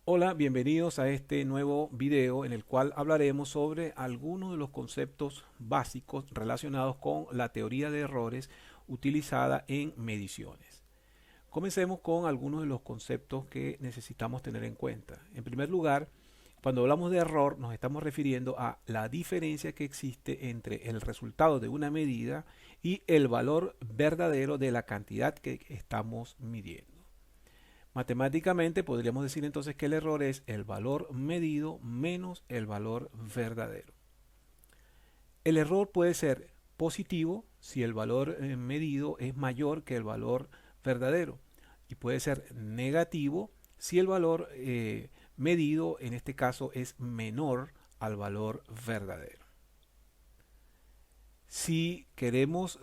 Hola, bienvenidos a este nuevo video en el cual hablaremos sobre algunos de los conceptos básicos relacionados con la teoría de errores utilizada en mediciones. Comencemos con algunos de los conceptos que necesitamos tener en cuenta. En primer lugar, cuando hablamos de error nos estamos refiriendo a la diferencia que existe entre el resultado de una medida y el valor verdadero de la cantidad que estamos midiendo. Matemáticamente podríamos decir entonces que el error es el valor medido menos el valor verdadero. El error puede ser positivo si el valor medido es mayor que el valor verdadero y puede ser negativo si el valor medido en este caso es menor al valor verdadero. Si queremos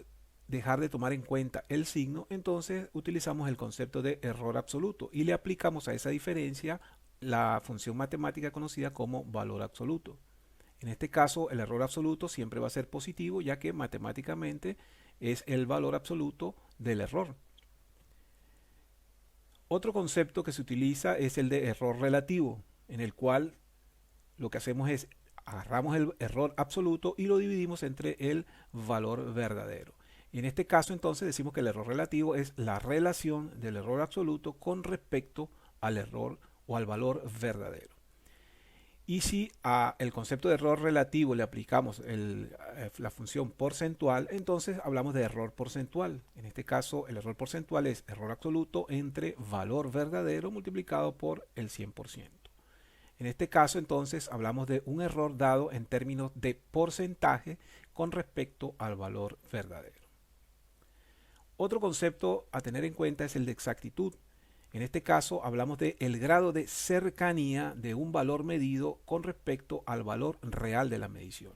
dejar de tomar en cuenta el signo, entonces utilizamos el concepto de error absoluto y le aplicamos a esa diferencia la función matemática conocida como valor absoluto. En este caso, el error absoluto siempre va a ser positivo, ya que matemáticamente es el valor absoluto del error. Otro concepto que se utiliza es el de error relativo, en el cual lo que hacemos es agarramos el error absoluto y lo dividimos entre el valor verdadero. Y en este caso entonces decimos que el error relativo es la relación del error absoluto con respecto al error o al valor verdadero. Y si a el concepto de error relativo le aplicamos la función porcentual, entonces hablamos de error porcentual. En este caso, el error porcentual es error absoluto entre valor verdadero multiplicado por el 100%. En este caso, entonces, hablamos de un error dado en términos de porcentaje con respecto al valor verdadero. Otro concepto a tener en cuenta es el de exactitud. En este caso hablamos de el grado de cercanía de un valor medido con respecto al valor real de la medición.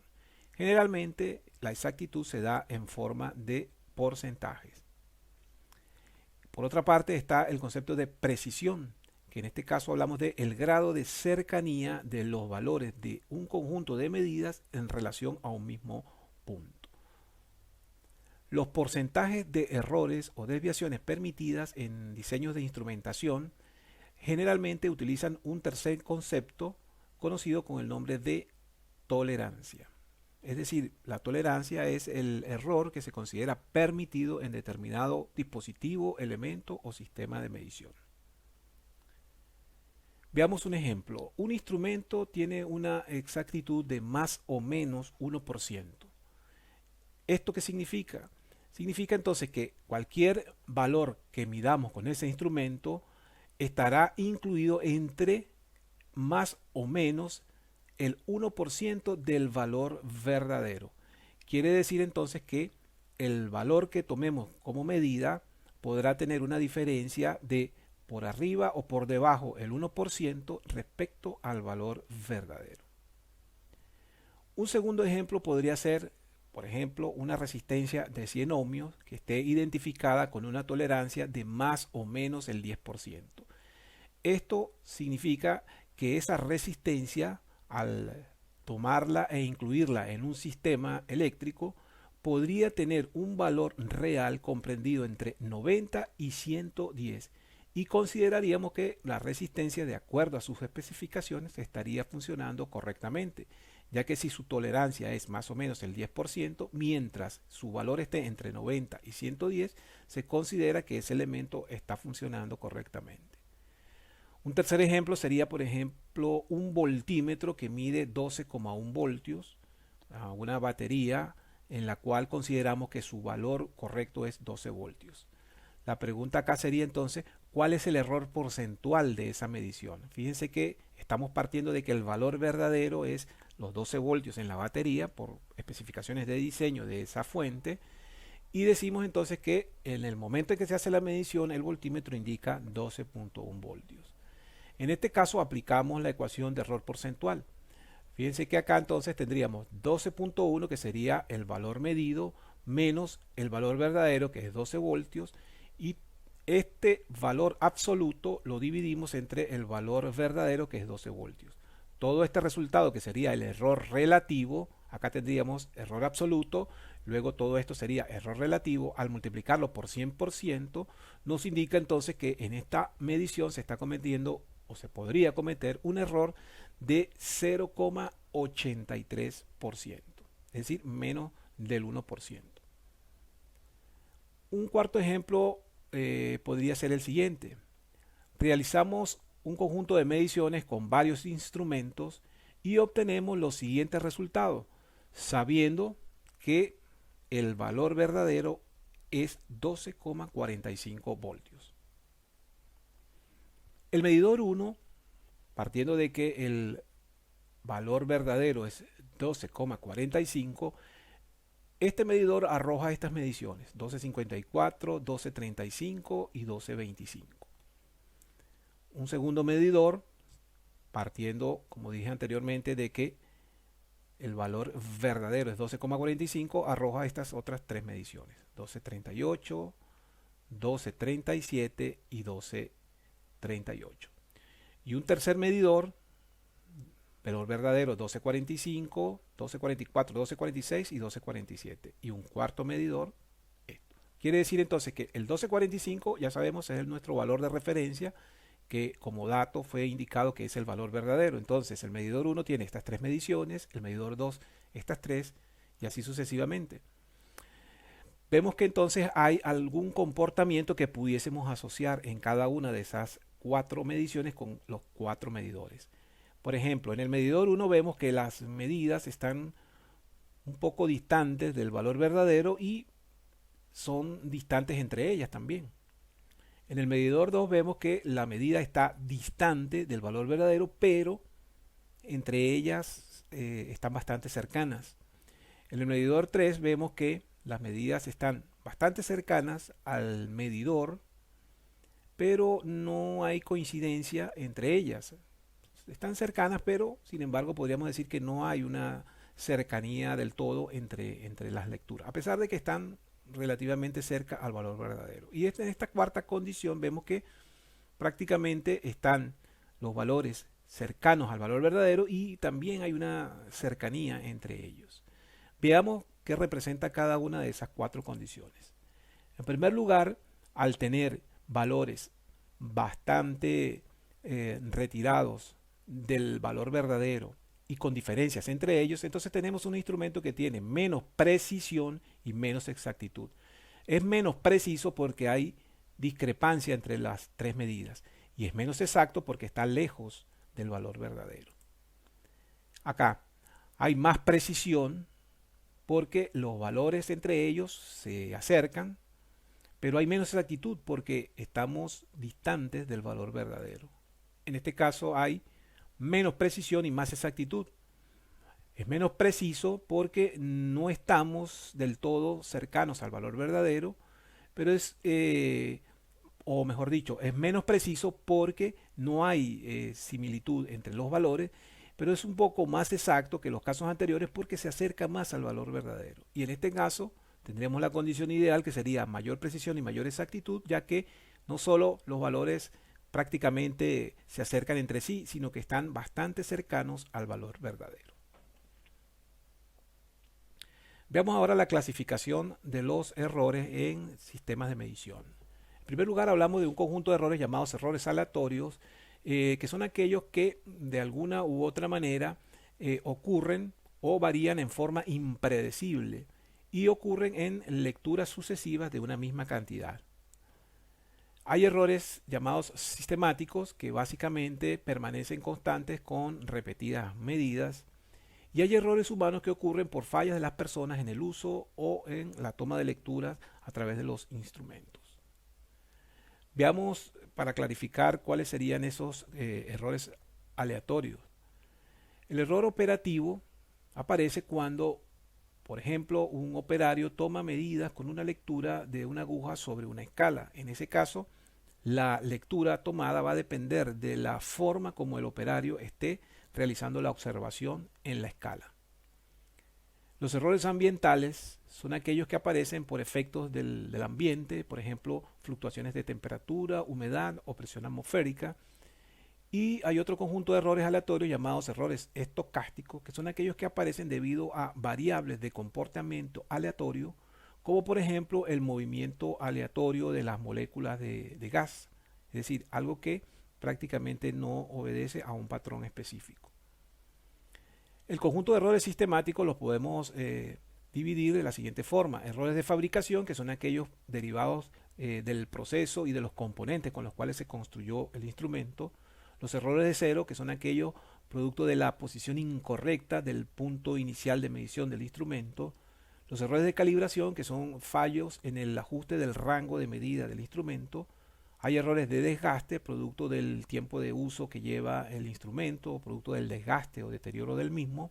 Generalmente la exactitud se da en forma de porcentajes. Por otra parte está el concepto de precisión, que en este caso hablamos de el grado de cercanía de los valores de un conjunto de medidas en relación a un mismo punto. Los porcentajes de errores o desviaciones permitidas en diseños de instrumentación generalmente utilizan un tercer concepto conocido con el nombre de tolerancia. Es decir, la tolerancia es el error que se considera permitido en determinado dispositivo, elemento o sistema de medición. Veamos un ejemplo. Un instrumento tiene una exactitud de más o menos 1%. ¿Esto qué significa? Significa entonces que cualquier valor que midamos con ese instrumento estará incluido entre más o menos el 1% del valor verdadero. Quiere decir entonces que el valor que tomemos como medida podrá tener una diferencia de por arriba o por debajo el 1% respecto al valor verdadero. Un segundo ejemplo podría ser, por ejemplo, una resistencia de 100 ohmios que esté identificada con una tolerancia de más o menos el 10%. Esto significa que esa resistencia, al tomarla e incluirla en un sistema eléctrico, podría tener un valor real comprendido entre 90 y 110 y consideraríamos que la resistencia, de acuerdo a sus especificaciones, estaría funcionando correctamente, ya que si su tolerancia es más o menos el 10%, mientras su valor esté entre 90 y 110, se considera que ese elemento está funcionando correctamente. Un tercer ejemplo sería, por ejemplo, un voltímetro que mide 12,1 voltios, una batería en la cual consideramos que su valor correcto es 12 voltios. La pregunta acá sería entonces, ¿cuál es el error porcentual de esa medición? Fíjense que estamos partiendo de que el valor verdadero es los 12 voltios en la batería por especificaciones de diseño de esa fuente y decimos entonces que en el momento en que se hace la medición el voltímetro indica 12,1 voltios. En este caso aplicamos la ecuación de error porcentual. Fíjense que acá entonces tendríamos 12,1 que sería el valor medido menos el valor verdadero que es 12 voltios y este valor absoluto lo dividimos entre el valor verdadero que es 12 voltios. Todo este resultado que sería el error relativo, acá tendríamos error absoluto, luego todo esto sería error relativo, al multiplicarlo por 100% nos indica entonces que en esta medición se está cometiendo o se podría cometer un error de 0,83%, es decir, menos del 1%. Un cuarto ejemplo podría ser el siguiente. Realizamos un conjunto de mediciones con varios instrumentos y obtenemos los siguientes resultados, sabiendo que el valor verdadero es 12,45 voltios. El medidor 1, partiendo de que el valor verdadero es 12,45, este medidor arroja estas mediciones: 12,54, 12,35 y 12,25. Un segundo medidor, partiendo, como dije anteriormente, de que el valor verdadero es 12,45, arroja estas otras tres mediciones: 12,38, 12,37 y 12,38. Y un tercer medidor, valor verdadero 12,45, 12,44, 12,46 y 12,47. Y un cuarto medidor, esto. Quiere decir entonces que el 12,45, ya sabemos, es nuestro valor de referencia, que como dato fue indicado que es el valor verdadero. Entonces el medidor 1 tiene estas tres mediciones, el medidor 2 estas tres, y así sucesivamente. Vemos que entonces hay algún comportamiento que pudiésemos asociar en cada una de esas cuatro mediciones con los cuatro medidores. Por ejemplo, en el medidor 1 vemos que las medidas están un poco distantes del valor verdadero y son distantes entre ellas también. En el medidor 2 vemos que la medida está distante del valor verdadero, pero entre ellas están bastante cercanas. En el medidor 3 vemos que las medidas están bastante cercanas al medidor, pero no hay coincidencia entre ellas. Están cercanas, pero sin embargo podríamos decir que no hay una cercanía del todo entre las lecturas, a pesar de que están relativamente cerca al valor verdadero. Y en esta cuarta condición vemos que prácticamente están los valores cercanos al valor verdadero y también hay una cercanía entre ellos. Veamos qué representa cada una de esas cuatro condiciones. En primer lugar, al tener valores bastante retirados del valor verdadero y con diferencias entre ellos, entonces tenemos un instrumento que tiene menos precisión y menos exactitud. Es menos preciso porque hay discrepancia entre las tres medidas y es menos exacto porque está lejos del valor verdadero. Acá hay más precisión porque los valores entre ellos se acercan, pero hay menos exactitud porque estamos distantes del valor verdadero. En este caso hay menos precisión y más exactitud. Es menos preciso porque no estamos del todo cercanos al valor verdadero, pero o mejor dicho, es menos preciso porque no hay similitud entre los valores, pero es un poco más exacto que los casos anteriores porque se acerca más al valor verdadero. Y en este caso tendríamos la condición ideal, que sería mayor precisión y mayor exactitud, ya que no solo los valores prácticamente se acercan entre sí, sino que están bastante cercanos al valor verdadero. Veamos ahora la clasificación de los errores en sistemas de medición. En primer lugar, hablamos de un conjunto de errores llamados errores aleatorios, que son aquellos que de alguna u otra manera ocurren o varían en forma impredecible y ocurren en lecturas sucesivas de una misma cantidad. Hay errores llamados sistemáticos que básicamente permanecen constantes con repetidas medidas, y hay errores humanos que ocurren por fallas de las personas en el uso o en la toma de lecturas a través de los instrumentos. Veamos para clarificar cuáles serían esos errores aleatorios. El error operativo aparece cuando, por ejemplo, un operario toma medidas con una lectura de una aguja sobre una escala. En ese caso, la lectura tomada va a depender de la forma como el operario esté realizando la observación en la escala. Los errores ambientales son aquellos que aparecen por efectos del ambiente, por ejemplo, fluctuaciones de temperatura, humedad o presión atmosférica. Y hay otro conjunto de errores aleatorios llamados errores estocásticos, que son aquellos que aparecen debido a variables de comportamiento aleatorio, como por ejemplo el movimiento aleatorio de las moléculas de gas. Es decir, algo que prácticamente no obedece a un patrón específico. El conjunto de errores sistemáticos los podemos dividir de la siguiente forma. Errores de fabricación, que son aquellos derivados del proceso y de los componentes con los cuales se construyó el instrumento. Los errores de cero, que son aquellos producto de la posición incorrecta del punto inicial de medición del instrumento. Los errores de calibración, que son fallos en el ajuste del rango de medida del instrumento. Hay errores de desgaste, producto del tiempo de uso que lleva el instrumento, producto del desgaste o deterioro del mismo.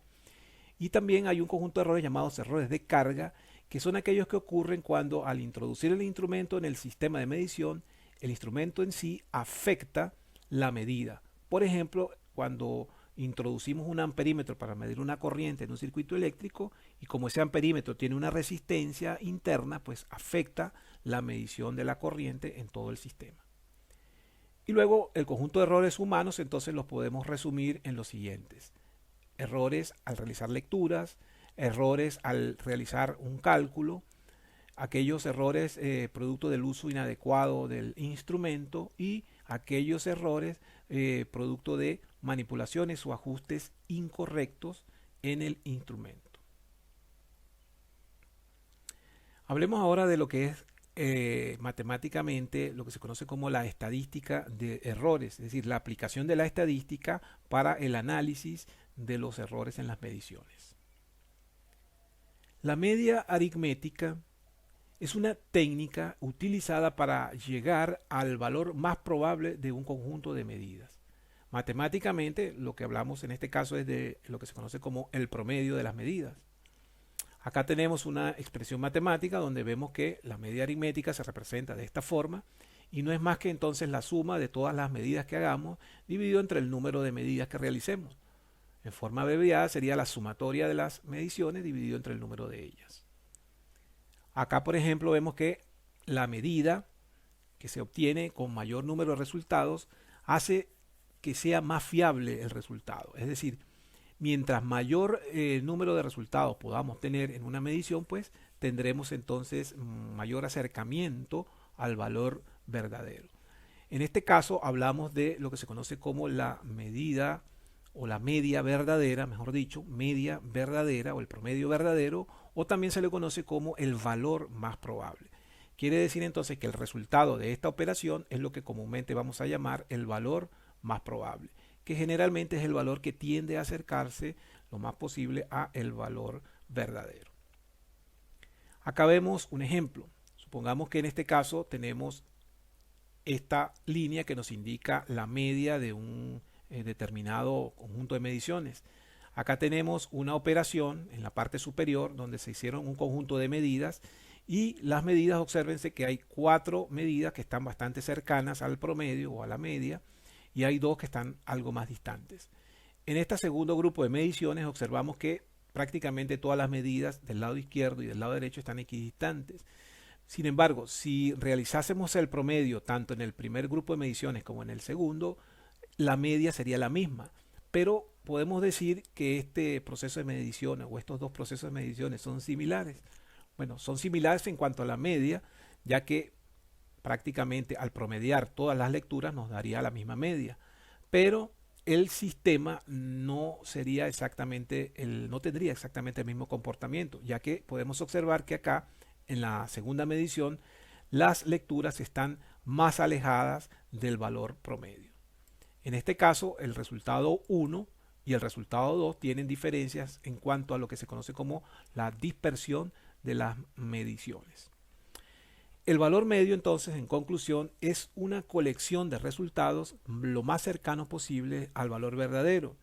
Y también hay un conjunto de errores llamados errores de carga, que son aquellos que ocurren cuando al introducir el instrumento en el sistema de medición, el instrumento en sí afecta la medida. Por ejemplo, cuando introducimos un amperímetro para medir una corriente en un circuito eléctrico y como ese amperímetro tiene una resistencia interna, pues afecta la medición de la corriente en todo el sistema. Y luego el conjunto de errores humanos entonces los podemos resumir en los siguientes. Errores al realizar lecturas, errores al realizar un cálculo, aquellos errores producto del uso inadecuado del instrumento y aquellos errores producto de manipulaciones o ajustes incorrectos en el instrumento. Hablemos ahora de lo que es matemáticamente lo que se conoce como la estadística de errores, es decir, la aplicación de la estadística para el análisis de los errores en las mediciones. La media aritmética es una técnica utilizada para llegar al valor más probable de un conjunto de medidas. Matemáticamente, lo que hablamos en este caso es de lo que se conoce como el promedio de las medidas. Acá tenemos una expresión matemática donde vemos que la media aritmética se representa de esta forma y no es más que entonces la suma de todas las medidas que hagamos dividido entre el número de medidas que realicemos. En forma abreviada sería la sumatoria de las mediciones dividido entre el número de ellas. Acá, por ejemplo, vemos que la medida que se obtiene con mayor número de resultados hace que sea más fiable el resultado. Es decir, mientras mayor número de resultados podamos tener en una medición, pues tendremos entonces mayor acercamiento al valor verdadero. En este caso hablamos de lo que se conoce como la medida o la media verdadera, mejor dicho, media verdadera o el promedio verdadero, o también se le conoce como el valor más probable. Quiere decir entonces que el resultado de esta operación es lo que comúnmente vamos a llamar el valor más probable, que generalmente es el valor que tiende a acercarse lo más posible a el valor verdadero. Acá vemos un ejemplo. Supongamos que en este caso tenemos esta línea que nos indica la media de un determinado conjunto de mediciones. Acá tenemos una operación en la parte superior donde se hicieron un conjunto de medidas y las medidas, obsérvense que hay 4 medidas que están bastante cercanas al promedio o a la media y hay 2 que están algo más distantes. En este segundo grupo de mediciones observamos que prácticamente todas las medidas del lado izquierdo y del lado derecho están equidistantes. Sin embargo, si realizásemos el promedio tanto en el primer grupo de mediciones como en el segundo, la media sería la misma. Pero podemos decir que este proceso de mediciones o estos dos procesos de mediciones son similares. Bueno, son similares en cuanto a la media, ya que prácticamente al promediar todas las lecturas nos daría la misma media. Pero el sistema no sería exactamente no tendría exactamente el mismo comportamiento, ya que podemos observar que acá en la segunda medición las lecturas están más alejadas del valor promedio. En este caso, el resultado 1 y el resultado 2 tienen diferencias en cuanto a lo que se conoce como la dispersión de las mediciones. El valor medio, entonces, en conclusión, es una colección de resultados lo más cercano posible al valor verdadero.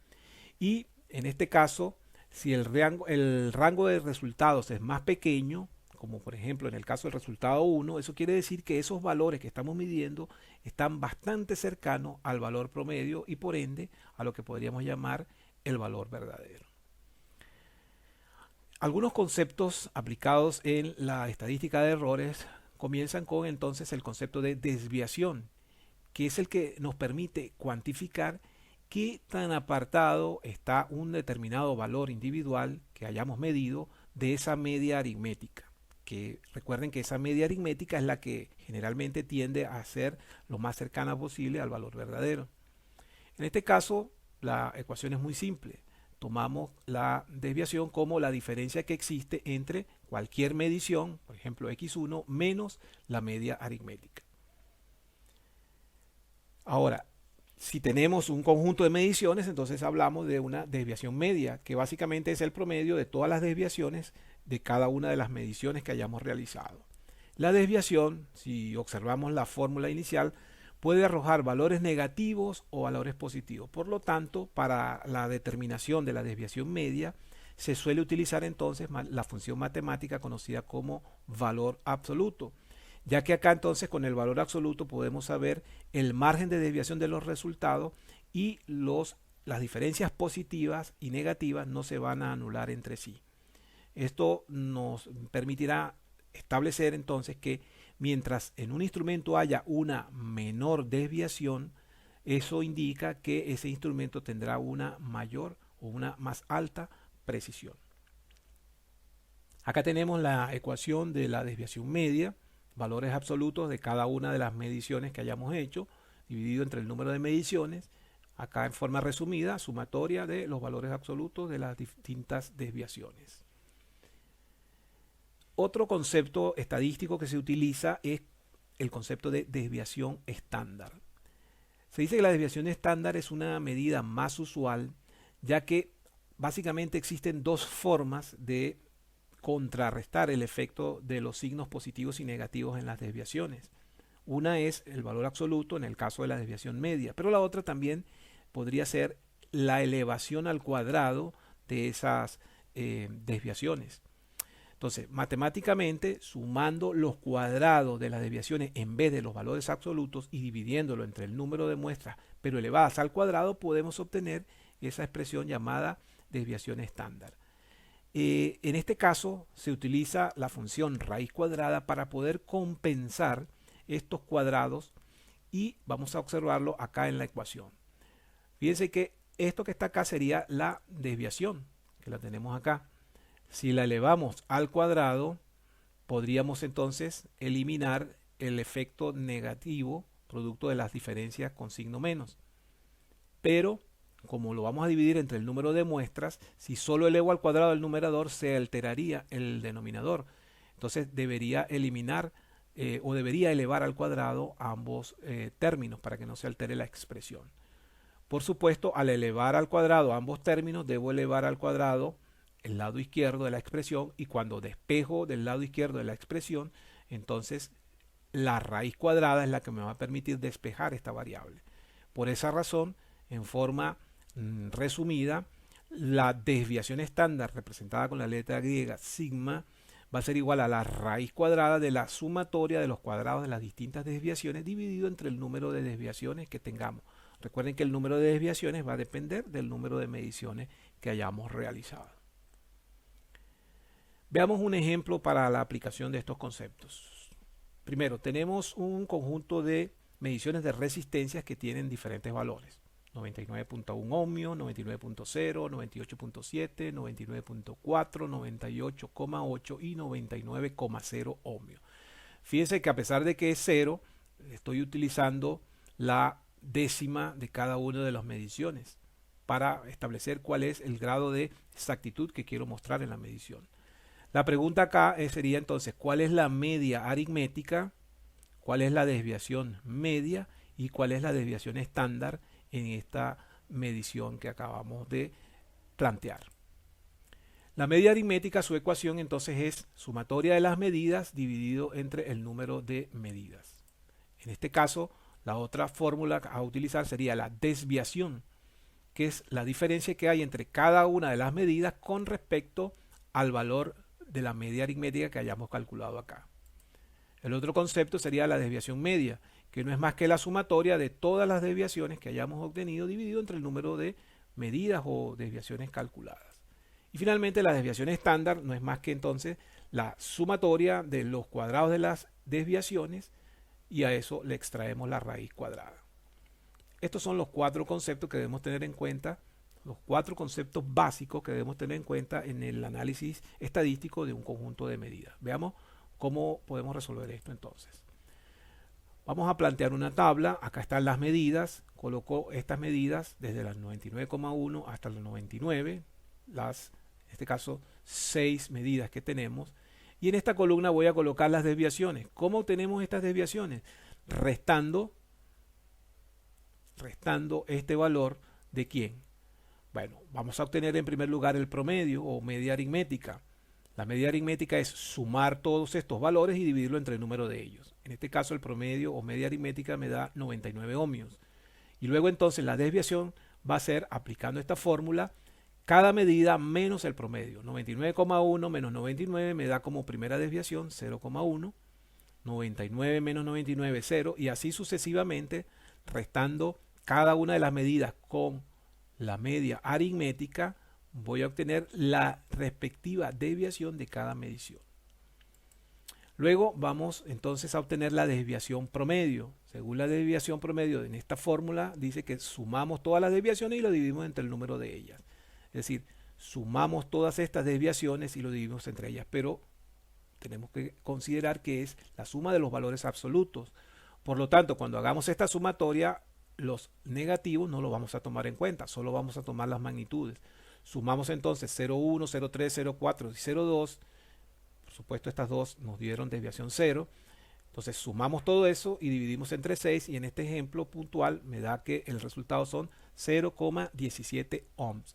Y en este caso, si el rango de resultados es más pequeño, como por ejemplo en el caso del resultado 1, eso quiere decir que esos valores que estamos midiendo están bastante cercanos al valor promedio y por ende a lo que podríamos llamar el valor verdadero. Algunos conceptos aplicados en la estadística de errores comienzan con entonces el concepto de desviación, que es el que nos permite cuantificar qué tan apartado está un determinado valor individual que hayamos medido de esa media aritmética. Que recuerden que esa media aritmética es la que generalmente tiende a ser lo más cercana posible al valor verdadero. En este caso, la ecuación es muy simple. Tomamos la desviación como la diferencia que existe entre cualquier medición, por ejemplo x1, menos la media aritmética. Ahora, si tenemos un conjunto de mediciones, entonces hablamos de una desviación media, que básicamente es el promedio de todas las desviaciones de cada una de las mediciones que hayamos realizado. La desviación, si observamos la fórmula inicial, puede arrojar valores negativos o valores positivos. Por lo tanto, para la determinación de la desviación media, se suele utilizar entonces la función matemática conocida como valor absoluto, ya que acá entonces con el valor absoluto podemos saber el margen de desviación de los resultados y las diferencias positivas y negativas no se van a anular entre sí. Esto nos permitirá establecer entonces que mientras en un instrumento haya una menor desviación, eso indica que ese instrumento tendrá una mayor o una más alta precisión. Acá tenemos la ecuación de la desviación media, valores absolutos de cada una de las mediciones que hayamos hecho, dividido entre el número de mediciones, acá en forma resumida, sumatoria de los valores absolutos de las distintas desviaciones. Otro concepto estadístico que se utiliza es el concepto de desviación estándar. Se dice que la desviación estándar es una medida más usual, ya que básicamente existen dos formas de contrarrestar el efecto de los signos positivos y negativos en las desviaciones. Una es el valor absoluto en el caso de la desviación media, pero la otra también podría ser la elevación al cuadrado de esas desviaciones. Entonces, matemáticamente, sumando los cuadrados de las desviaciones en vez de los valores absolutos y dividiéndolo entre el número de muestras, pero elevadas al cuadrado, podemos obtener esa expresión llamada desviación estándar. En este caso, se utiliza la función raíz cuadrada para poder compensar estos cuadrados y vamos a observarlo acá en la ecuación. Fíjense que esto que está acá sería la desviación, que la tenemos acá. Si la elevamos al cuadrado, podríamos entonces eliminar el efecto negativo producto de las diferencias con signo menos. Pero, como lo vamos a dividir entre el número de muestras, si solo elevo al cuadrado el numerador, se alteraría el denominador. Entonces debería eliminar o debería elevar al cuadrado ambos términos para que no se altere la expresión. Por supuesto, al elevar al cuadrado ambos términos, debo elevar al cuadrado el lado izquierdo de la expresión y cuando despejo del lado izquierdo de la expresión, entonces la raíz cuadrada es la que me va a permitir despejar esta variable. Por esa razón, en forma resumida, la desviación estándar representada con la letra griega sigma va a ser igual a la raíz cuadrada de la sumatoria de los cuadrados de las distintas desviaciones dividido entre el número de desviaciones que tengamos. Recuerden que el número de desviaciones va a depender del número de mediciones que hayamos realizado. Veamos un ejemplo para la aplicación de estos conceptos. Primero, tenemos un conjunto de mediciones de resistencias que tienen diferentes valores. 99.1 ohmio, 99.0, 98.7, 99.4, 98,8 y 99,0 ohmio. Fíjense que a pesar de que es 0, estoy utilizando la décima de cada una de las mediciones para establecer cuál es el grado de exactitud que quiero mostrar en la medición. La pregunta acá sería entonces, ¿cuál es la media aritmética? ¿Cuál es la desviación media? ¿Y cuál es la desviación estándar en esta medición que acabamos de plantear? La media aritmética, su ecuación entonces es sumatoria de las medidas dividido entre el número de medidas. En este caso, la otra fórmula a utilizar sería la desviación, que es la diferencia que hay entre cada una de las medidas con respecto al valor de la media aritmética que hayamos calculado acá. El otro concepto sería la desviación media, que no es más que la sumatoria de todas las desviaciones que hayamos obtenido dividido entre el número de medidas o desviaciones calculadas. Y finalmente la desviación estándar no es más que entonces la sumatoria de los cuadrados de las desviaciones y a eso le extraemos la raíz cuadrada. Estos son los cuatro conceptos que debemos tener en cuenta, los cuatro conceptos básicos que debemos tener en cuenta en el análisis estadístico de un conjunto de medidas. Veamos cómo podemos resolver esto entonces. Vamos a plantear una tabla. Acá están las medidas. Coloco estas medidas desde las 99,1 hasta las 99. En este caso, 6 medidas que tenemos. Y en esta columna voy a colocar las desviaciones. ¿Cómo obtenemos estas desviaciones? Restando este valor de ¿quién? Bueno, vamos a obtener en primer lugar el promedio o media aritmética. La media aritmética es sumar todos estos valores y dividirlo entre el número de ellos. En este caso el promedio o media aritmética me da 99 ohmios. Y luego entonces la desviación va a ser, aplicando esta fórmula, cada medida menos el promedio. 99,1 menos 99 me da como primera desviación 0,1. 99 menos 99, 0. Y así sucesivamente, restando cada una de las medidas con la media aritmética, voy a obtener la respectiva desviación de cada medición. Luego vamos entonces a obtener la desviación promedio. Según la desviación promedio en esta fórmula dice que sumamos todas las desviaciones y lo dividimos entre el número de ellas. Es decir, sumamos todas estas desviaciones y lo dividimos entre ellas, pero tenemos que considerar que es la suma de los valores absolutos. Por lo tanto, cuando hagamos esta sumatoria, los negativos no los vamos a tomar en cuenta, solo vamos a tomar las magnitudes. Sumamos entonces 0,1, 0,3, 0,4 y 0,2. Por supuesto, estas dos nos dieron desviación 0. Entonces sumamos todo eso y dividimos entre 6 y en este ejemplo puntual me da que el resultado son 0,17 ohms.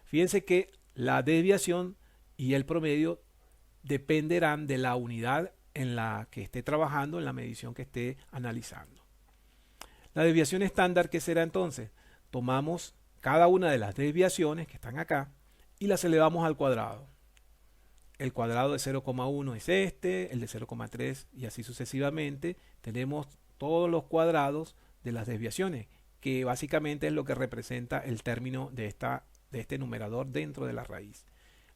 Fíjense que la desviación y el promedio dependerán de la unidad en la que esté trabajando, en la medición que esté analizando. La desviación estándar, ¿qué será entonces? Tomamos cada una de las desviaciones que están acá y las elevamos al cuadrado. El cuadrado de 0,1 es este, el de 0,3 y así sucesivamente. Tenemos todos los cuadrados de las desviaciones, que básicamente es lo que representa el término de este numerador dentro de la raíz.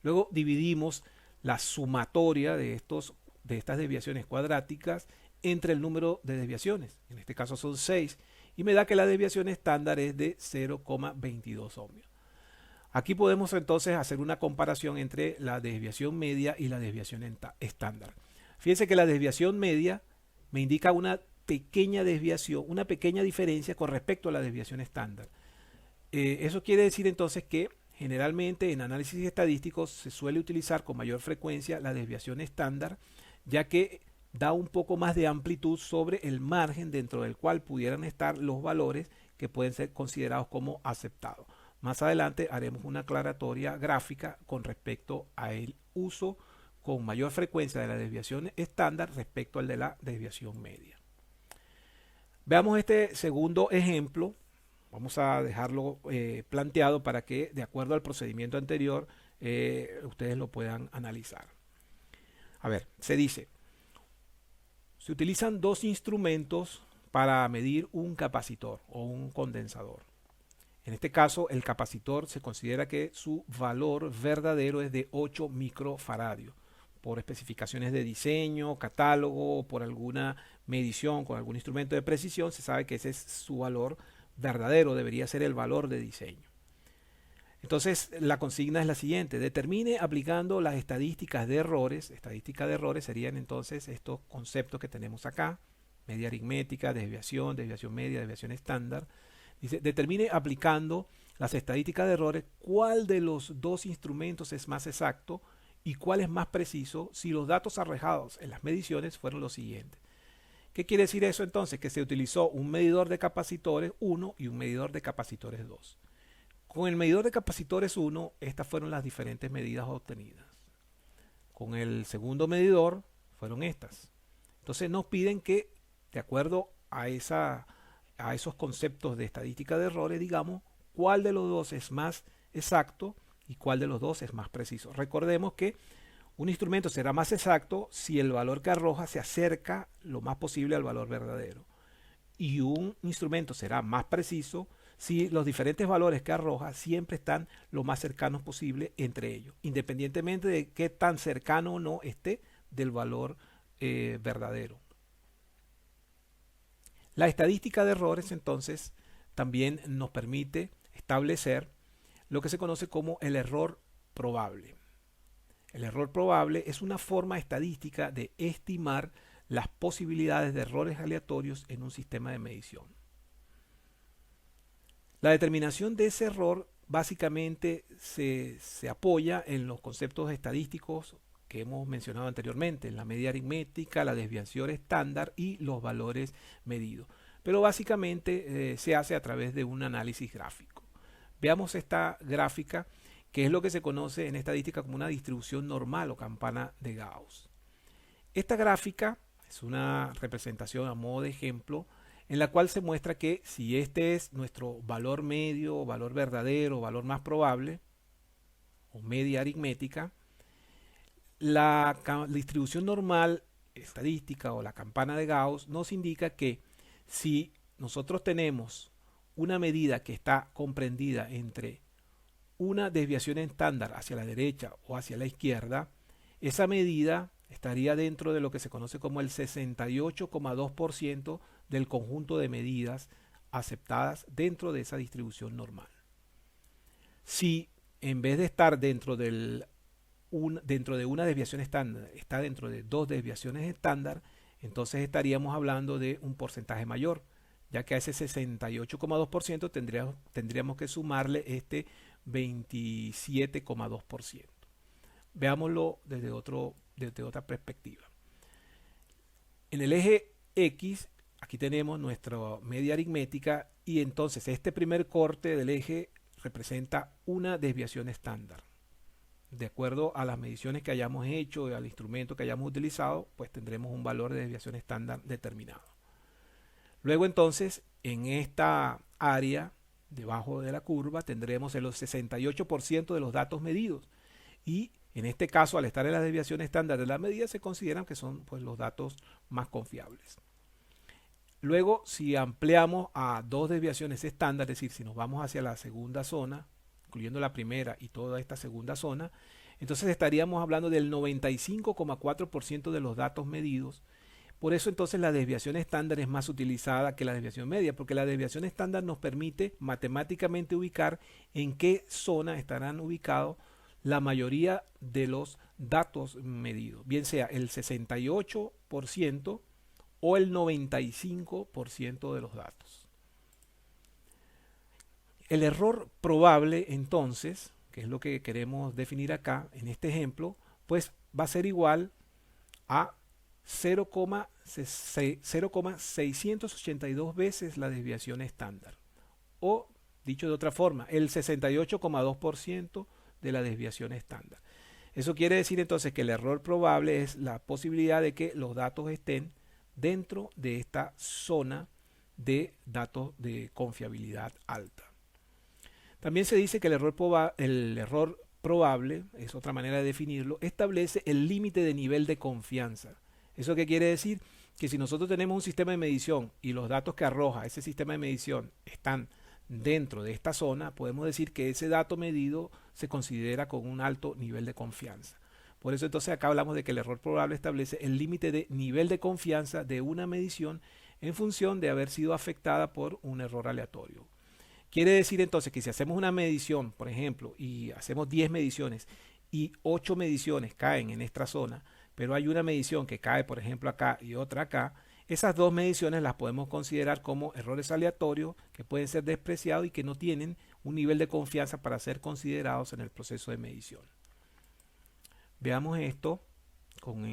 Luego dividimos la sumatoria de estas desviaciones cuadráticas entre el número de desviaciones. En este caso son 6 y me da que la desviación estándar es de 0,22 ohmios. Aquí podemos entonces hacer una comparación entre la desviación media y la desviación estándar. Fíjense que la desviación media me indica una pequeña desviación, una pequeña diferencia con respecto a la desviación estándar. Eso quiere decir entonces que generalmente en análisis estadísticos se suele utilizar con mayor frecuencia la desviación estándar, ya que da un poco más de amplitud sobre el margen dentro del cual pudieran estar los valores que pueden ser considerados como aceptados. Más adelante haremos una aclaratoria gráfica con respecto al uso con mayor frecuencia de la desviación estándar respecto al de la desviación media. Veamos este segundo ejemplo. Vamos a dejarlo planteado para que, de acuerdo al procedimiento anterior, ustedes lo puedan analizar. A ver, se dice, se utilizan dos instrumentos para medir un capacitor o un condensador. En este caso, el capacitor se considera que su valor verdadero es de 8 microfaradios. Por especificaciones de diseño, catálogo o por alguna medición con algún instrumento de precisión, se sabe que ese es su valor verdadero, debería ser el valor de diseño. Entonces, la consigna es la siguiente: determine aplicando las estadísticas de errores. Estadísticas de errores serían entonces estos conceptos que tenemos acá: media aritmética, desviación, desviación media, desviación estándar. Dice, determine aplicando las estadísticas de errores cuál de los dos instrumentos es más exacto y cuál es más preciso si los datos arrojados en las mediciones fueron los siguientes. ¿Qué quiere decir eso entonces? Que se utilizó un medidor de capacitores 1 y un medidor de capacitores 2. Con el medidor de capacitores 1, estas fueron las diferentes medidas obtenidas. Con el segundo medidor fueron estas. Entonces nos piden que, de acuerdo a esos conceptos de estadística de errores, digamos, cuál de los dos es más exacto y cuál de los dos es más preciso. Recordemos que un instrumento será más exacto si el valor que arroja se acerca lo más posible al valor verdadero. Y un instrumento será más preciso si los diferentes valores que arroja siempre están lo más cercanos posible entre ellos, independientemente de qué tan cercano o no esté del valor verdadero. La estadística de errores entonces también nos permite establecer lo que se conoce como el error probable. El error probable es una forma estadística de estimar las posibilidades de errores aleatorios en un sistema de medición. La determinación de ese error básicamente se apoya en los conceptos estadísticos que hemos mencionado anteriormente, en la media aritmética, la desviación estándar y los valores medidos. Pero básicamente se hace a través de un análisis gráfico. Veamos esta gráfica, que es lo que se conoce en estadística como una distribución normal o campana de Gauss. Esta gráfica es una representación a modo de ejemplo en la cual se muestra que si este es nuestro valor medio, valor verdadero, valor más probable, o media aritmética, la distribución normal estadística o la campana de Gauss nos indica que si nosotros tenemos una medida que está comprendida entre una desviación estándar hacia la derecha o hacia la izquierda, esa medida estaría dentro de lo que se conoce como el 68,2% del conjunto de medidas aceptadas dentro de esa distribución normal. Si en vez de estar dentro de una desviación estándar, está dentro de dos desviaciones estándar, entonces estaríamos hablando de un porcentaje mayor, ya que a ese 68,2% tendríamos que sumarle este 27,2%. Veámoslo desde otra perspectiva. En el eje X, aquí tenemos nuestra media aritmética y entonces este primer corte del eje representa una desviación estándar. De acuerdo a las mediciones que hayamos hecho y al instrumento que hayamos utilizado, pues tendremos un valor de desviación estándar determinado. Luego entonces, en esta área debajo de la curva tendremos el 68% de los datos medidos y en este caso, al estar en la desviación estándar de la medida, se consideran que son pues, los datos más confiables. Luego, si ampliamos a dos desviaciones estándar, es decir, si nos vamos hacia la segunda zona, incluyendo la primera y toda esta segunda zona, entonces estaríamos hablando del 95,4% de los datos medidos. Por eso entonces la desviación estándar es más utilizada que la desviación media, porque la desviación estándar nos permite matemáticamente ubicar en qué zona estarán ubicados la mayoría de los datos medidos, bien sea el 68% o el 95% de los datos. El error probable, entonces, que es lo que queremos definir acá en este ejemplo, pues va a ser igual a 0,682 veces la desviación estándar. O, dicho de otra forma, el 68,2% de la desviación estándar. Eso quiere decir entonces que el error probable es la posibilidad de que los datos estén dentro de esta zona de datos de confiabilidad alta. También se dice que el error probable, es otra manera de definirlo, establece el límite de nivel de confianza. ¿Eso qué quiere decir? Que si nosotros tenemos un sistema de medición y los datos que arroja ese sistema de medición están dentro de esta zona, podemos decir que ese dato medido se considera con un alto nivel de confianza. Por eso entonces acá hablamos de que el error probable establece el límite de nivel de confianza de una medición en función de haber sido afectada por un error aleatorio. Quiere decir entonces que si hacemos una medición, por ejemplo, y hacemos 10 mediciones y 8 mediciones caen en esta zona, pero hay una medición que cae, por ejemplo, acá y otra acá, esas dos mediciones las podemos considerar como errores aleatorios que pueden ser despreciados y que no tienen un nivel de confianza para ser considerados en el proceso de medición. Veamos esto con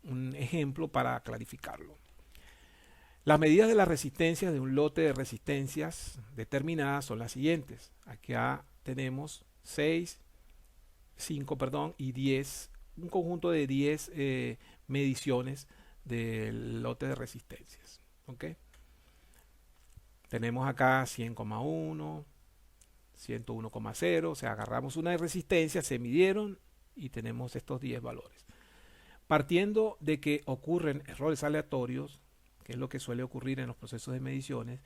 un ejemplo para clarificarlo. Las medidas de la resistencia de un lote de resistencias determinadas son las siguientes. Acá tenemos 6, 5, y 10, un conjunto de 10 mediciones del lote de resistencias. ¿Okay? Tenemos acá 100,1, 101,0, o sea, agarramos una resistencia, se midieron y tenemos estos 10 valores. Partiendo de que ocurren errores aleatorios, que es lo que suele ocurrir en los procesos de mediciones,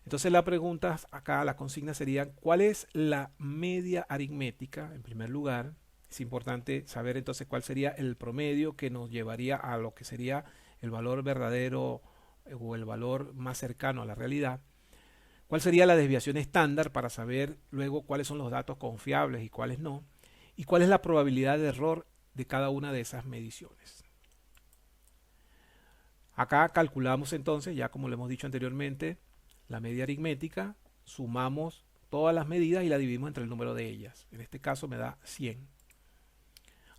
entonces la pregunta acá, la consigna sería, ¿cuál es la media aritmética? En primer lugar, es importante saber entonces cuál sería el promedio que nos llevaría a lo que sería el valor verdadero o el valor más cercano a la realidad. ¿Cuál sería la desviación estándar para saber luego cuáles son los datos confiables y cuáles no? ¿Y cuál es la probabilidad de error de cada una de esas mediciones? Acá calculamos entonces, ya como lo hemos dicho anteriormente, la media aritmética, sumamos todas las medidas y la dividimos entre el número de ellas. En este caso me da 100.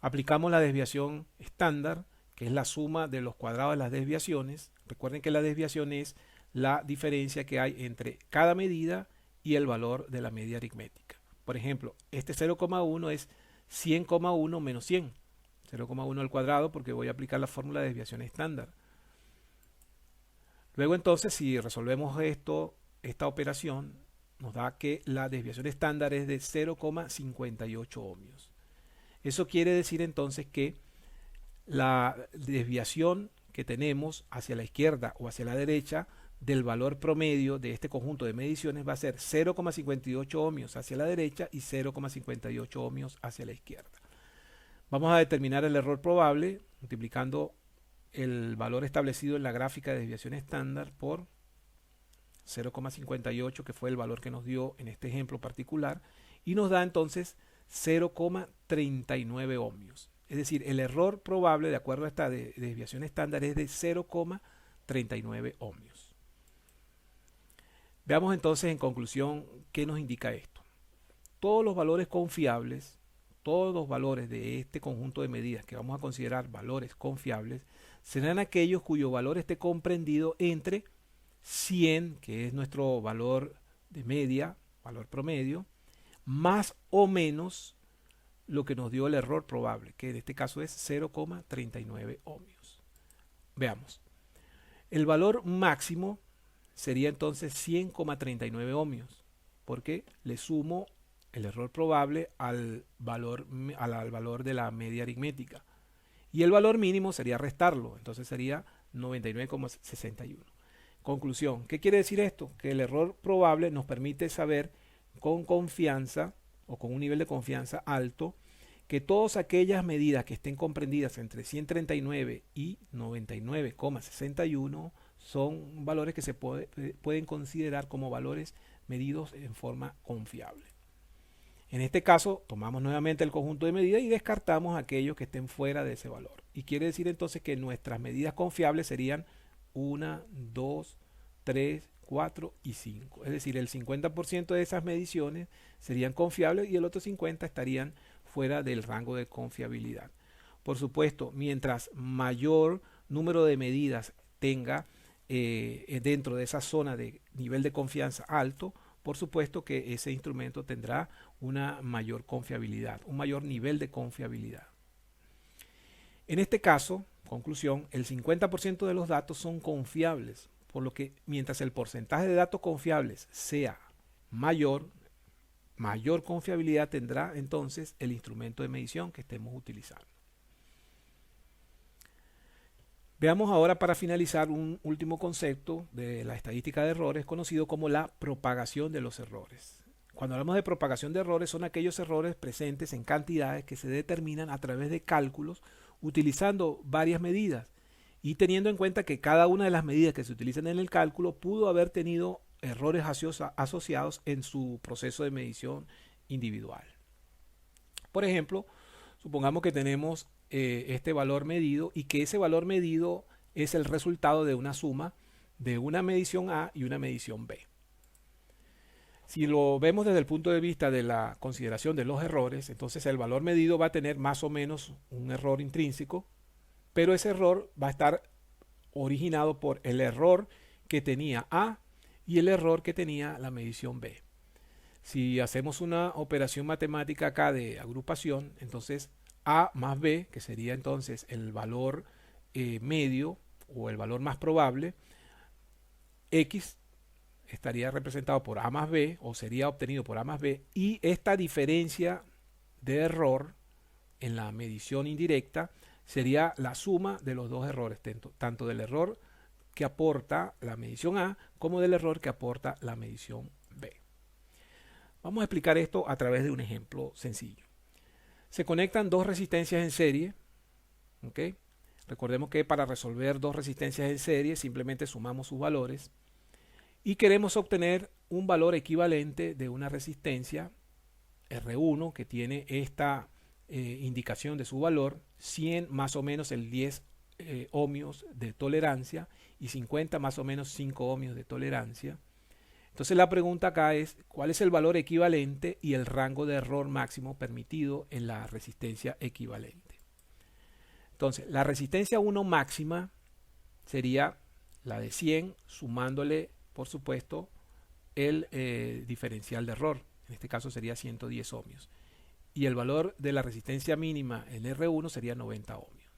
Aplicamos la desviación estándar, que es la suma de los cuadrados de las desviaciones. Recuerden que la desviación es la diferencia que hay entre cada medida y el valor de la media aritmética. Por ejemplo, este 0,1 es 100,1 menos 100. 0,1 al cuadrado porque voy a aplicar la fórmula de desviación estándar. Luego entonces, si resolvemos esta operación, nos da que la desviación estándar es de 0,58 ohmios. Eso quiere decir entonces que la desviación que tenemos hacia la izquierda o hacia la derecha del valor promedio de este conjunto de mediciones va a ser 0,58 ohmios hacia la derecha y 0,58 ohmios hacia la izquierda. Vamos a determinar el error probable multiplicando el valor establecido en la gráfica de desviación estándar por 0,58, que fue el valor que nos dio en este ejemplo particular, y nos da entonces 0,39 ohmios. Es decir, el error probable de acuerdo a esta desviación estándar es de 0,39 ohmios. Veamos entonces en conclusión qué nos indica esto. Todos los valores confiables, todos los valores de este conjunto de medidas que vamos a considerar valores confiables, serán aquellos cuyo valor esté comprendido entre 100, que es nuestro valor de media, valor promedio, más o menos lo que nos dio el error probable, que en este caso es 0,39 ohmios. Veamos. El valor máximo sería entonces 100,39 ohmios, porque le sumo el error probable al valor de la media aritmética. Y el valor mínimo sería restarlo, entonces sería 99,61. Conclusión, ¿qué quiere decir esto? Que el error probable nos permite saber con confianza o con un nivel de confianza alto que todas aquellas medidas que estén comprendidas entre 139 y 99,61 son valores que se pueden considerar como valores medidos en forma confiable. En este caso, tomamos nuevamente el conjunto de medidas y descartamos aquellos que estén fuera de ese valor. Y quiere decir entonces que nuestras medidas confiables serían 1, 2, 3, 4 y 5. Es decir, el 50% de esas mediciones serían confiables y el otro 50% estarían fuera del rango de confiabilidad. Por supuesto, mientras mayor número de medidas tenga dentro de esa zona de nivel de confianza alto, por supuesto que ese instrumento tendrá una mayor confiabilidad, un mayor nivel de confiabilidad. En este caso, conclusión, el 50% de los datos son confiables, por lo que mientras el porcentaje de datos confiables sea mayor confiabilidad tendrá entonces el instrumento de medición que estemos utilizando. Veamos ahora para finalizar un último concepto de la estadística de errores conocido como la propagación de los errores. Cuando hablamos de propagación de errores son aquellos errores presentes en cantidades que se determinan a través de cálculos utilizando varias medidas y teniendo en cuenta que cada una de las medidas que se utilizan en el cálculo pudo haber tenido errores asociados en su proceso de medición individual. Por ejemplo, supongamos que tenemos este valor medido y que ese valor medido es el resultado de una suma de una medición A y una medición B. Si lo vemos desde el punto de vista de la consideración de los errores, entonces el valor medido va a tener más o menos un error intrínseco, pero ese error va a estar originado por el error que tenía A y el error que tenía la medición B. Si hacemos una operación matemática acá de agrupación, entonces A más B, que sería entonces el valor medio o el valor más probable, X estaría representado por A más B o sería obtenido por A más B, y esta diferencia de error en la medición indirecta sería la suma de los dos errores, tanto del error que aporta la medición A como del error que aporta la medición B. Vamos a explicar esto a través de un ejemplo sencillo. Se conectan dos resistencias en serie. ¿Okay? Recordemos que para resolver dos resistencias en serie simplemente sumamos sus valores y queremos obtener un valor equivalente de una resistencia R1 que tiene esta indicación de su valor 100 más o menos el 10 ohmios de tolerancia y 50 más o menos 5 ohmios de tolerancia. Entonces la pregunta acá es, ¿cuál es el valor equivalente y el rango de error máximo permitido en la resistencia equivalente? Entonces, la resistencia 1 máxima sería la de 100 sumándole, por supuesto, el diferencial de error. En este caso sería 110 ohmios. Y el valor de la resistencia mínima en R1 sería 90 ohmios.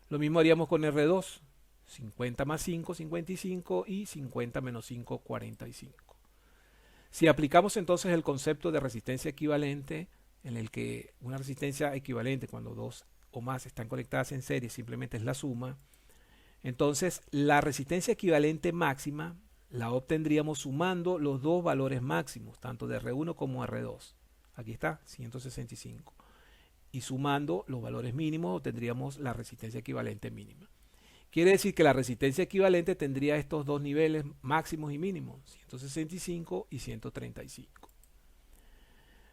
Lo mismo haríamos con R2. 50 más 5, 55 y 50 menos 5, 45. Si aplicamos entonces el concepto de resistencia equivalente, en el que una resistencia equivalente cuando dos o más están conectadas en serie simplemente es la suma, entonces la resistencia equivalente máxima la obtendríamos sumando los dos valores máximos, tanto de R1 como R2. Aquí está, 165. Y sumando los valores mínimos obtendríamos la resistencia equivalente mínima. Quiere decir que la resistencia equivalente tendría estos dos niveles máximos y mínimos, 165 y 135.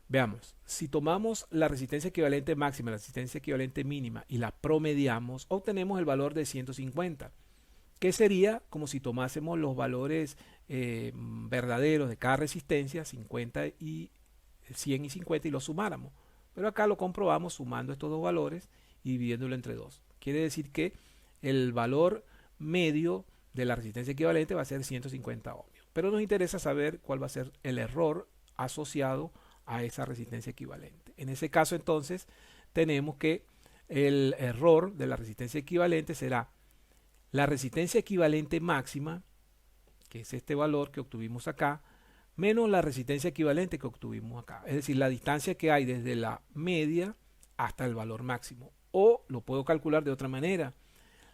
Veamos, si tomamos la resistencia equivalente máxima y la resistencia equivalente mínima y la promediamos, obtenemos el valor de 150, que sería como si tomásemos los valores verdaderos de cada resistencia, 50 y 100 y 50, y los sumáramos. Pero acá lo comprobamos sumando estos dos valores y dividiéndolo entre 2. Quiere decir que el valor medio de la resistencia equivalente va a ser 150 ohmios. Pero nos interesa saber cuál va a ser el error asociado a esa resistencia equivalente. En ese caso, entonces, tenemos que el error de la resistencia equivalente será la resistencia equivalente máxima, que es este valor que obtuvimos acá, menos la resistencia equivalente que obtuvimos acá. Es decir, la distancia que hay desde la media hasta el valor máximo. O lo puedo calcular de otra manera.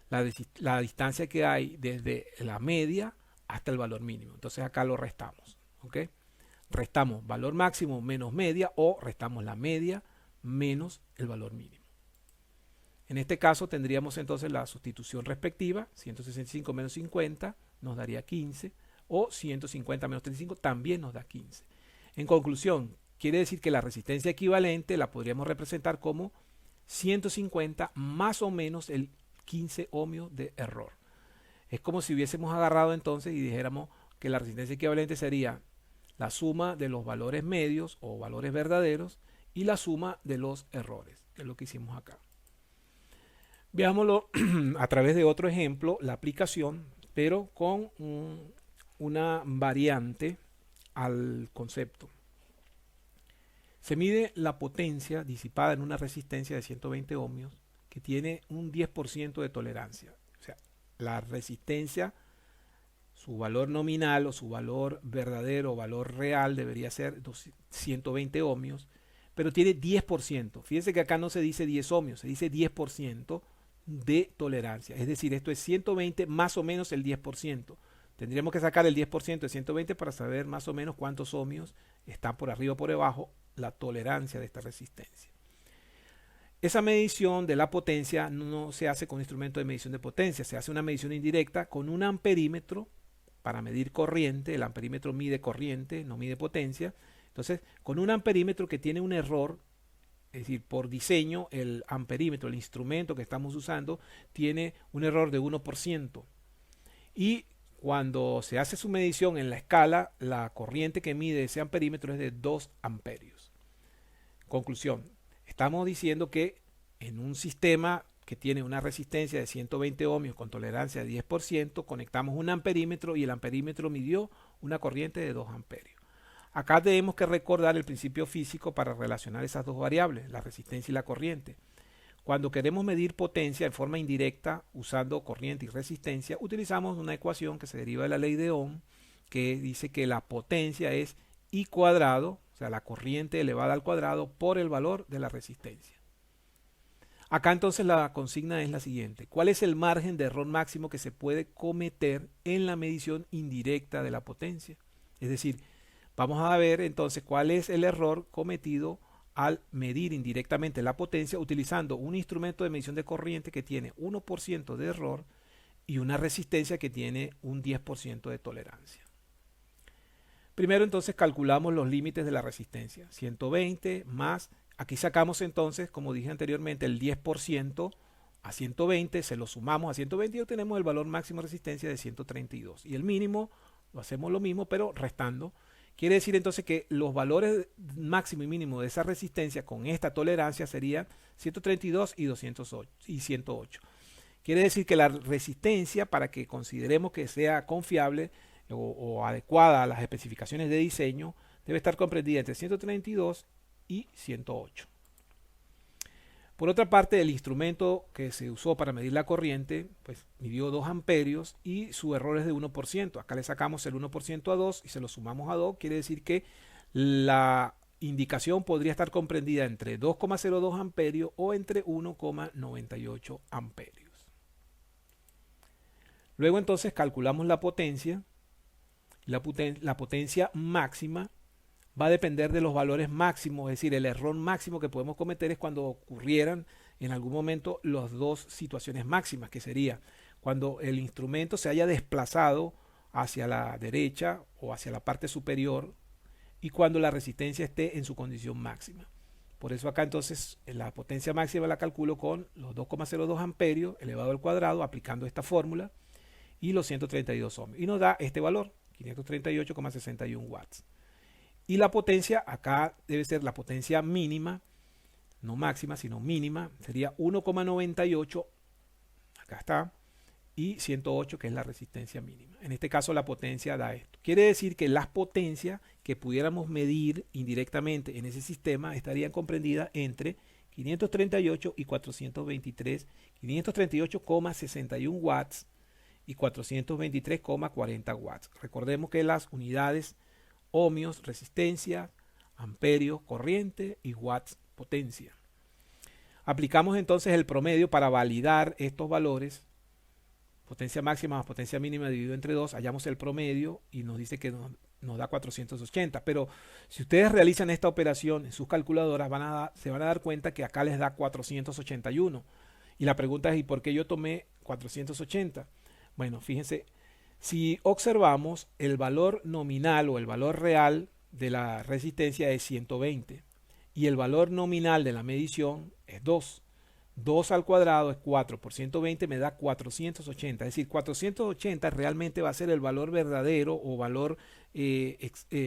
La distancia que hay desde la media hasta el valor mínimo. Entonces acá lo restamos. ¿Ok? Restamos valor máximo menos media o restamos la media menos el valor mínimo. En este caso tendríamos entonces la sustitución respectiva. 165 menos 50 nos daría 15. O 150 menos 35 también nos da 15. En conclusión, quiere decir que la resistencia equivalente la podríamos representar como 150 más o menos el 15 ohmios de error. Es como si hubiésemos agarrado entonces y dijéramos que la resistencia equivalente sería la suma de los valores medios o valores verdaderos y la suma de los errores, que es lo que hicimos acá. Veámoslo a través de otro ejemplo, la aplicación, pero con una variante al concepto. Se mide la potencia disipada en una resistencia de 120 ohmios que tiene un 10% de tolerancia. O sea, la resistencia, su valor nominal o su valor verdadero o valor real debería ser 120 ohmios, pero tiene 10%. Fíjense que acá no se dice 10 ohmios, se dice 10% de tolerancia. Es decir, esto es 120 más o menos el 10%. Tendríamos que sacar el 10% de 120 para saber más o menos cuántos ohmios están por arriba o por debajo la tolerancia de esta resistencia. Esa medición de la potencia no se hace con instrumento de medición de potencia, se hace una medición indirecta con un amperímetro para medir corriente. El amperímetro mide corriente, no mide potencia. Entonces, con un amperímetro que tiene un error, es decir, por diseño, el amperímetro, el instrumento que estamos usando, tiene un error de 1%. Y cuando se hace su medición en la escala, la corriente que mide ese amperímetro es de 2 amperios. Conclusión, estamos diciendo que en un sistema que tiene una resistencia de 120 ohmios con tolerancia de 10%, conectamos un amperímetro y el amperímetro midió una corriente de 2 amperios. Acá tenemos que recordar el principio físico para relacionar esas dos variables, la resistencia y la corriente. Cuando queremos medir potencia en forma indirecta usando corriente y resistencia, utilizamos una ecuación que se deriva de la ley de Ohm, que dice que la potencia es I cuadrado, o sea, la corriente elevada al cuadrado por el valor de la resistencia. Acá entonces la consigna es la siguiente: ¿cuál es el margen de error máximo que se puede cometer en la medición indirecta de la potencia? Es decir, vamos a ver entonces cuál es el error cometido al medir indirectamente la potencia utilizando un instrumento de medición de corriente que tiene 1% de error y una resistencia que tiene un 10% de tolerancia. Primero entonces calculamos los límites de la resistencia, 120 más, aquí sacamos entonces, como dije anteriormente, el 10% a 120, se lo sumamos a 120 y obtenemos el valor máximo de resistencia de 132. Y el mínimo, lo hacemos lo mismo, pero restando. Quiere decir entonces que los valores máximo y mínimo de esa resistencia con esta tolerancia serían 132 y 208 y 108. Quiere decir que la resistencia, para que consideremos que sea confiable o adecuada a las especificaciones de diseño, debe estar comprendida entre 132 y 108. Por otra parte, el instrumento que se usó para medir la corriente, pues midió 2 amperios y su error es de 1%. Acá le sacamos el 1% a 2 y se lo sumamos a 2. Quiere decir que la indicación podría estar comprendida entre 2,02 amperios o entre 1,98 amperios. Luego entonces calculamos la potencia. La potencia máxima va a depender de los valores máximos, es decir, el error máximo que podemos cometer es cuando ocurrieran en algún momento las dos situaciones máximas, que sería cuando el instrumento se haya desplazado hacia la derecha o hacia la parte superior y cuando la resistencia esté en su condición máxima. Por eso acá entonces la potencia máxima la calculo con los 2,02 amperios elevado al cuadrado aplicando esta fórmula y los 132 ohmios. Y nos da este valor, 538,61 watts. Y la potencia, acá debe ser la potencia mínima, no máxima, sino mínima, sería 1,98, acá está, y 108, que es la resistencia mínima. En este caso la potencia da esto. Quiere decir que las potencias que pudiéramos medir indirectamente en ese sistema estarían comprendidas entre 538 y 423, 538,61 watts y 423,40 watts. Recordemos que las unidades ohmios, resistencia, amperios, corriente y watts, potencia. Aplicamos entonces el promedio para validar estos valores. Potencia máxima más potencia mínima dividido entre 2, hallamos el promedio y nos dice que nos da 480. Pero si ustedes realizan esta operación en sus calculadoras, se van a dar cuenta que acá les da 481. Y la pregunta es, ¿y por qué yo tomé 480? Bueno, fíjense, si observamos el valor nominal o el valor real de la resistencia es 120 y el valor nominal de la medición es 2. 2 al cuadrado es 4 por 120 me da 480. Es decir, 480 realmente va a ser el valor verdadero o valor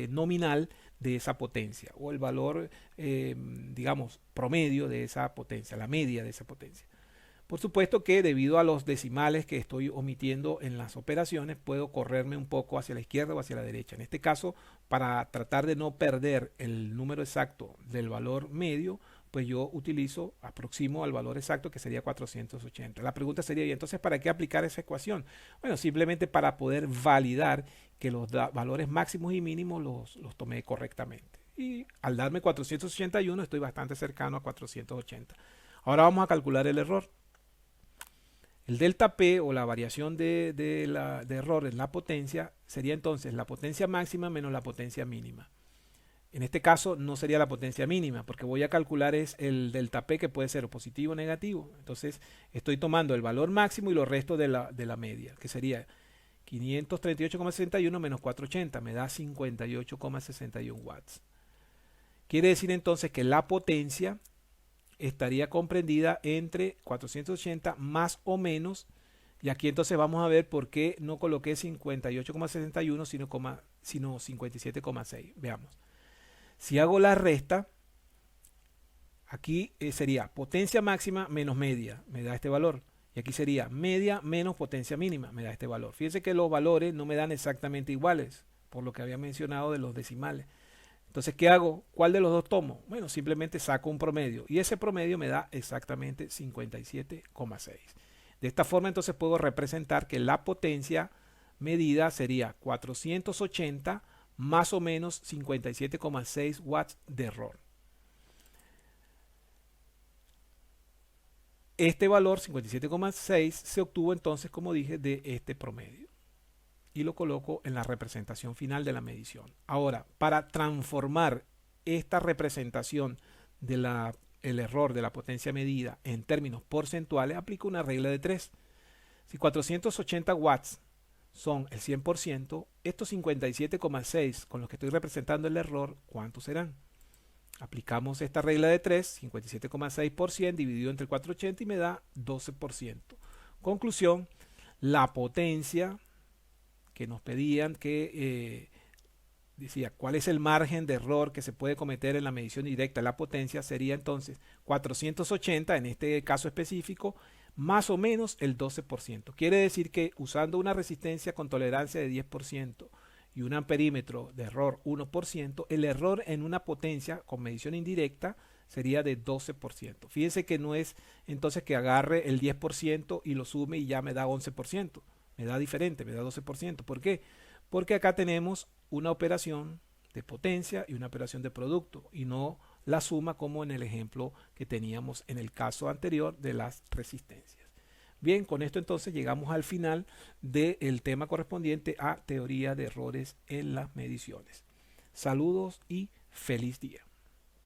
nominal de esa potencia o el valor, digamos, promedio de esa potencia, la media de esa potencia. Por supuesto que debido a los decimales que estoy omitiendo en las operaciones, puedo correrme un poco hacia la izquierda o hacia la derecha. En este caso, para tratar de no perder el número exacto del valor medio, pues yo aproximo al valor exacto que sería 480. La pregunta sería, ¿y entonces para qué aplicar esa ecuación? Bueno, simplemente para poder validar que los valores máximos y mínimos los tomé correctamente. Y al darme 481 estoy bastante cercano a 480. Ahora vamos a calcular el error. El delta P o la variación de error en la potencia sería entonces la potencia máxima menos la potencia mínima. En este caso no sería la potencia mínima porque voy a calcular es el delta P que puede ser positivo o negativo. Entonces estoy tomando el valor máximo y los restos de la media, que sería 538,61 menos 480, me da 58,61 watts. Quiere decir entonces que la potencia estaría comprendida entre 480 más o menos, y aquí entonces vamos a ver por qué no coloqué 58,61 sino 57,6. Veamos. Si hago la resta, aquí sería potencia máxima menos media, me da este valor. Y aquí sería media menos potencia mínima, me da este valor. Fíjense que los valores no me dan exactamente iguales, por lo que había mencionado de los decimales. Entonces, ¿qué hago? ¿Cuál de los dos tomo? Bueno, simplemente saco un promedio y ese promedio me da exactamente 57,6. De esta forma, entonces puedo representar que la potencia medida sería 480 más o menos 57,6 watts de error. Este valor, 57,6, se obtuvo entonces, como dije, de este promedio. Y lo coloco en la representación final de la medición. Ahora, para transformar esta representación del error de la potencia medida en términos porcentuales, aplico una regla de 3. Si 480 watts son el 100%, estos 57,6 con los que estoy representando el error, ¿cuántos serán? Aplicamos esta regla de 3, 57,6% dividido entre 480 y me da 12%. Conclusión, la potencia que nos pedían que decía cuál es el margen de error que se puede cometer en la medición directa. La potencia sería entonces 480 en este caso específico, más o menos el 12%. Quiere decir que usando una resistencia con tolerancia de 10% y un amperímetro de error 1%, el error en una potencia con medición indirecta sería de 12%. Fíjense que no es entonces que agarre el 10% y lo sume y ya me da 11%. Me da diferente, me da 12%. ¿Por qué? Porque acá tenemos una operación de potencia y una operación de producto y no la suma como en el ejemplo que teníamos en el caso anterior de las resistencias. Bien, con esto entonces llegamos al final del tema correspondiente a teoría de errores en las mediciones. Saludos y feliz día.